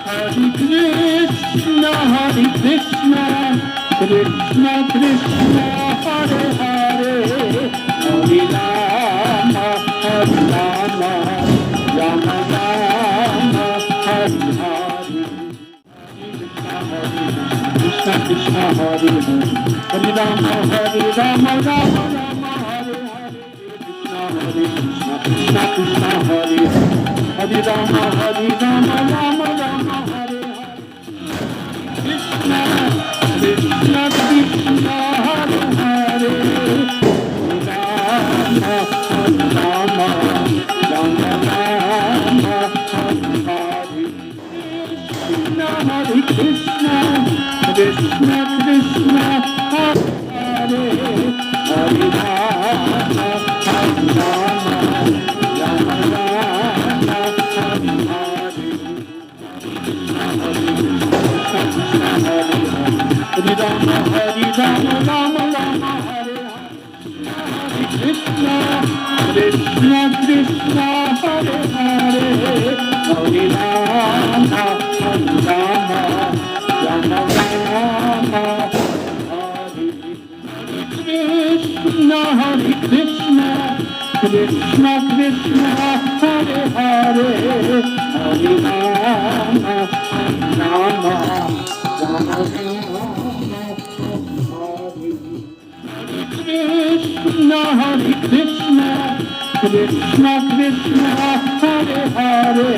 Hare Krishna, Krishna Krishna, Hare Hare, Hare Rama, Hare Rama, Rama Rama, Hare Hare. Krishna Krishna, Hare Hare, Hare Rama, Hare Rama, Rama Rama, Hare Hare. Krishna Krishna, Krishna Hare Hare, Hare Rama, Hare Rama, Rama Rama, Hare Hare. Krishna Krishna, Krishna Hare Hare, Rama Rama, Rama Rama, Hare Hare. Krishna Hare Krishna, Krishna Krishna, Hare Hare, Hare Rama, Hare Rama, Rama Rama, Hare Hare. Hare Rama, Hare Rama, Rama Rama, Hare Hare. Krishna Krishna, Krishna Hare Hare, Hare Rama, Hare Rama, Rama Rama, Hare Krishna, Hare Krishna, Krishna Krishna, Hare Hare, Hare Rama, Hare Rama, Rama Rama, Hare Krishna, Hare Krishna, Krishna Krishna, Hare Hare,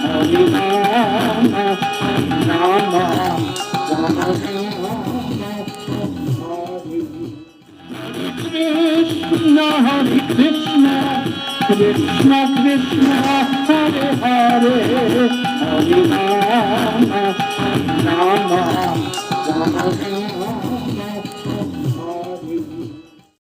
Hare Rama, Hare Rama, Rama Rama, Hare Krishna, Hare Krishna, Krishna Krishna, Hare Hare, Hare Rama, Hare